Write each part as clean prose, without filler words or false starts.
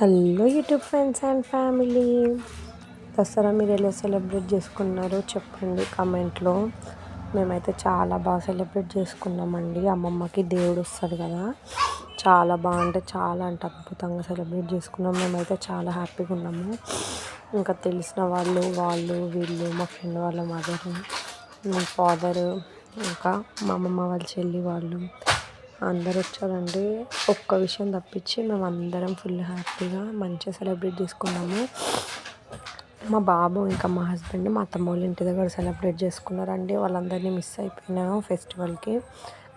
Hello YouTube friends and family, Dasara మీరు ఎలా celebrate చేసుకున్నారో చెప్పండి కామెంట్లో. మేమైతే చాలా బాగా సెలబ్రేట్ చేసుకున్నామండి. అమ్మమ్మకి దేవుడు వస్తాడు కదా, చాలా బాగా చాలా అద్భుతంగా సెలబ్రేట్ చేసుకున్నాం. మేమైతే చాలా హ్యాపీగా ఉన్నాము. ఇంకా తెలిసిన వాళ్ళు వీళ్ళు మా ఫ్రెండ్ వాళ్ళ మదరు, మా ఫాదరు, ఇంకా మా అమ్మమ్మ వాళ్ళ చెల్లి వాళ్ళు అందరు వచ్చారండి. ఒక్క విషయం తప్పించి మేము అందరం ఫుల్ హ్యాపీగా మంచిగా సెలబ్రేట్ చేసుకున్నాము. మా బాబు ఇంకా మా హస్బెండ్ మా అత్తమ్మ వాళ్ళ ఇంటి దగ్గర సెలబ్రేట్ చేసుకున్నారండి. వాళ్ళందరినీ మిస్ అయిపోయినాను ఫెస్టివల్కి,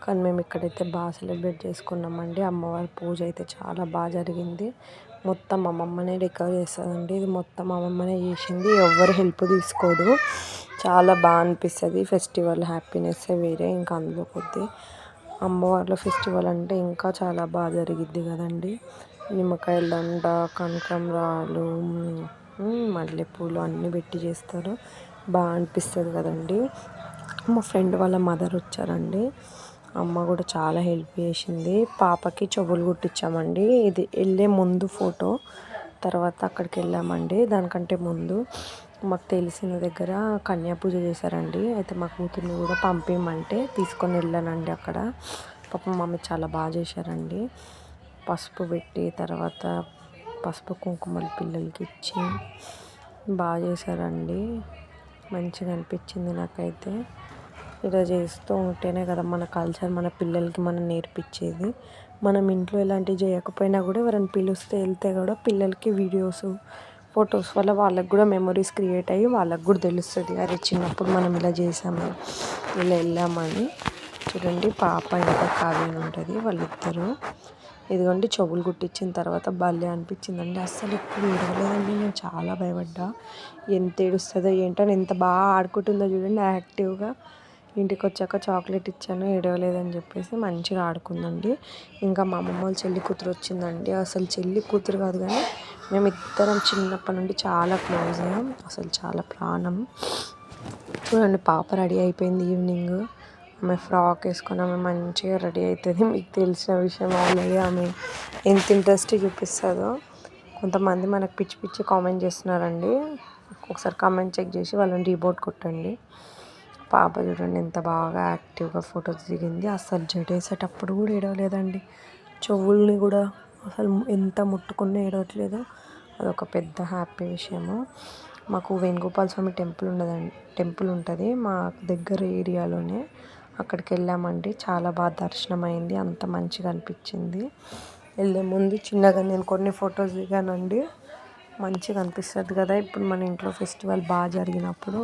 కానీ మేము ఇక్కడైతే బాగా సెలబ్రేట్ చేసుకున్నామండి. అమ్మవారి పూజ అయితే చాలా బాగా జరిగింది. మొత్తం అమ్మమ్మనే రికవర్ చేస్తుందండి. ఇది మొత్తం అమ్మమ్మనే చేసింది, ఎవరు హెల్ప్ తీసుకోదు. చాలా బాగా అనిపిస్తుంది. ఫెస్టివల్ హ్యాపీనెస్ వేరే. ఇంకా అందులో కొద్ది అమ్మవార్ల ఫెస్టివల్ అంటే ఇంకా చాలా బాగా జరిగిద్ది కదండి. నిమ్మకాయల దండ, కనకాంబరాలు, మల్లెపూలు అన్నీ పెట్టి చేస్తారు. బాగా అనిపిస్తుంది కదండి. మా ఫ్రెండ్ వాళ్ళ మదర్ వచ్చారండి. అమ్మ కూడా చాలా హెల్ప్ చేసింది. పాపకి చెవులు కుట్టించామండి. ఇది వెళ్ళే ముందు ఫోటో, తర్వాత అక్కడికి వెళ్ళామండి. దానికంటే ముందు మాకు తెలిసిన దగ్గర కన్యా పూజ చేశారండి. అయితే మా కూతుర్ని కూడా పంపించమంటే తీసుకొని వెళ్ళానండి. అక్కడ పాపం మమ్మీ చాలా బాగా చేశారండి. పసుపు పెట్టి తర్వాత పసుపు కుంకుమలు పిల్లలకి ఇచ్చి బాగా చేశారండి. మంచిగా అనిపించింది నాకైతే. ఇలా చేస్తూ ఉంటేనే కదా మన కల్చర్ మన పిల్లలకి మనం నేర్పించేది. మనం ఇంట్లో ఇలాంటివి చేయకపోయినా కూడా ఎవరైనా పిలిస్తే వెళ్తే కూడా పిల్లలకి వీడియోస్ ఫొటోస్ వల్ల వాళ్ళకి కూడా మెమరీస్ క్రియేట్ అయ్యి వాళ్ళకి కూడా తెలుస్తుంది, అరే చిన్నప్పుడు మనం ఇలా చేసాము, ఇలా వెళ్ళామని. చూడండి పాప ఇంకా కావ్య ఉంటుంది, వాళ్ళిద్దరూ. ఇదిగోండి చెవులు కుట్టించిన తర్వాత భలే అనిపించిందండి. అస్సలు ఎప్పుడు ఏడవలేదండి. నేను చాలా భయపడ్డా ఎంత ఏడుస్తుందో ఏంటని. ఎంత బాగా ఆడుకుంటుందో చూడండి యాక్టివ్గా. ఇంటికి వచ్చాక చాక్లెట్ ఇచ్చాను, ఏడవలేదని చెప్పేసి మంచిగా ఆడుకుందండి. ఇంకా మా అమ్మమ్మ వాళ్ళ చెల్లి కూతురు వచ్చిందండి. అసలు చెల్లి కూతురు కాదు కానీ మేము ఇద్దరం చిన్నప్పటి నుండి చాలా క్లోజ్ అయ్యాం. అసలు చాలా ప్రాణం. చూడండి పాప రెడీ అయిపోయింది. ఈవినింగ్ ఆమె ఫ్రాక్ వేసుకొని ఆమె మంచిగా రెడీ అవుతుంది. మీకు తెలిసిన విషయం ఆల్రెడీ. ఆమె ఎంత ఇంట్రెస్ట్ చూపిస్తుందో. కొంతమంది మనకు పిచ్చి పిచ్చి కామెంట్ చేస్తున్నారండి. ఒకసారి కామెంట్ చెక్ చేసి వాళ్ళని రీపోర్ట్ కొట్టండి. పాప చూడండి ఎంత బాగా యాక్టివ్గా ఫొటోస్ దిగింది. అసలు జడేసేటప్పుడు కూడా ఏడవలేదండి. చెవుల్ని కూడా అసలు ఎంత ముట్టుకున్నా ఏడవట్లేదు. అదొక పెద్ద హ్యాపీ విషయము. మాకు వేణుగోపాల స్వామి టెంపుల్ ఉంటుంది మా దగ్గర ఏరియాలోనే. అక్కడికి వెళ్ళామండి. చాలా బాగా దర్శనం అయింది. అంత మంచిగా అనిపించింది. వెళ్ళే ముందు చిన్నగా నేను కొన్ని ఫొటోస్ దిగానండి. మంచిగా అనిపిస్తుంది కదా. ఇప్పుడు మన ఇంట్లో ఫెస్టివల్ బాగా జరిగినప్పుడు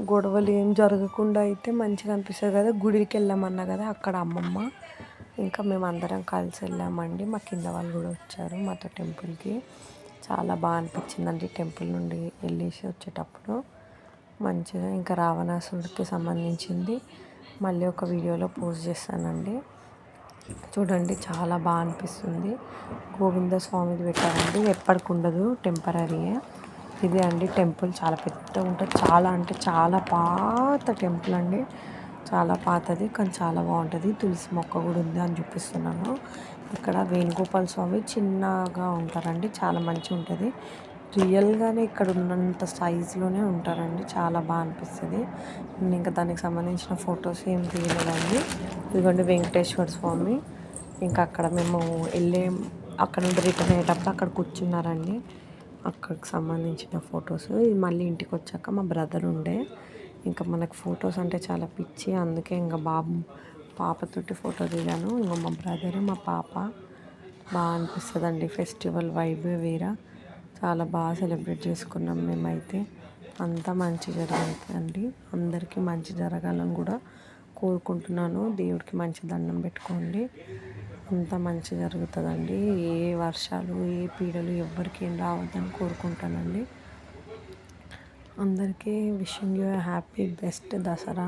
గొడవలు ఏం జరగకుండా అయితే మంచిగా అనిపిస్తుంది కదా. గుడికి వెళ్ళామన్నా కదా, అక్కడ అమ్మమ్మ ఇంకా మేము అందరం కలిసి వెళ్ళామండి. మా కింద వాళ్ళు కూడా వచ్చారు మాతో టెంపుల్కి. చాలా బాగా అనిపించిందండి టెంపుల్ నుండి వెళ్ళేసి వచ్చేటప్పుడు. మంచిగా ఇంకా రావణాసురుడికి సంబంధించింది మళ్ళీ ఒక వీడియోలో పోస్ట్ చేస్తానండి. చూడండి చాలా బాగా అనిపిస్తుంది. గోవింద స్వామిది పెట్టారండి, ఎప్పటికి ఉండదు, టెంపరీయే. ఇదే అండి టెంపుల్. చాలా పెద్దగా ఉంటుంది. చాలా అంటే చాలా పాత టెంపుల్ అండి. చాలా పాతది కానీ చాలా బాగుంటుంది. తులసి మొక్క కూడా ఉంది అని చూపిస్తున్నాను. ఇక్కడ వేణుగోపాల స్వామి చిన్నగా ఉంటారండి. చాలా మంచిగా ఉంటుంది. రియల్గానే ఇక్కడ ఉన్నంత సైజులోనే ఉంటారండి. చాలా బాగా అనిపిస్తుంది. ఇంకా దానికి సంబంధించిన ఫొటోస్ ఏం తీయలేదండి. ఇదిగోండి వెంకటేశ్వర స్వామి. ఇంకా అక్కడ మేము అక్కడ నుండి రిటర్న్ అయ్యేటప్పుడు అక్కడ కూర్చున్నారండి. అక్కడికి సంబంధించిన ఫొటోస్. ఇది మళ్ళీ ఇంటికి వచ్చాక మా బ్రదర్ ఉండే. ఇంకా మనకు ఫొటోస్ అంటే చాలా పిచ్చి, అందుకే ఇంకా పాపతోటి ఫోటో దిగాను. ఇంకా మా బ్రదరు మా పాప. బాగా అనిపిస్తుందండి. ఫెస్టివల్ వైబ్ వేరే. చాలా బాగా సెలబ్రేట్ చేసుకున్నాం మేమైతే. అంతా మంచి జరుగుతుందండి. అందరికీ మంచి జరగాలని కూడా కోరుకుంటున్నాను. దేవుడికి మంచి దండం పెట్టుకోండి. అంతా మంచి జరుగుతుందండి. ఏ వర్షాలు ఏ పీడలు ఎవ్వరికి ఏం రావద్దని కోరుకుంటానండి. అందరికీ wishing you happy best Dasara.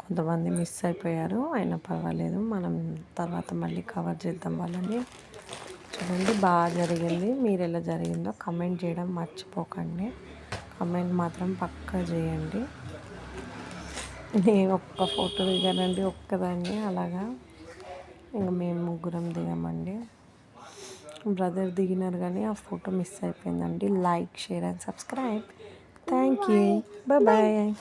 కొంతమంది మిస్ అయిపోయారు, అయినా పర్వాలేదు, మనం తర్వాత మళ్ళీ కవర్ చేద్దాం వాళ్ళని. చూడండి బాగా జరిగింది. మీరు ఎలా జరిగిందో కమెంట్ చేయడం మర్చిపోకండి. కమెంట్ మాత్రం పక్కా చేయండి. నేను ఒక్క ఫోటో దిగానండి, ఒక్కదాన్ని అలాగా. ఇంకా మేము ముగ్గురం దిగామండి. బ్రదర్ దిగినారు కానీ ఆ ఫోటో మిస్ అయిపోయిందండి. Like, share and subscribe. Thank you. Bye.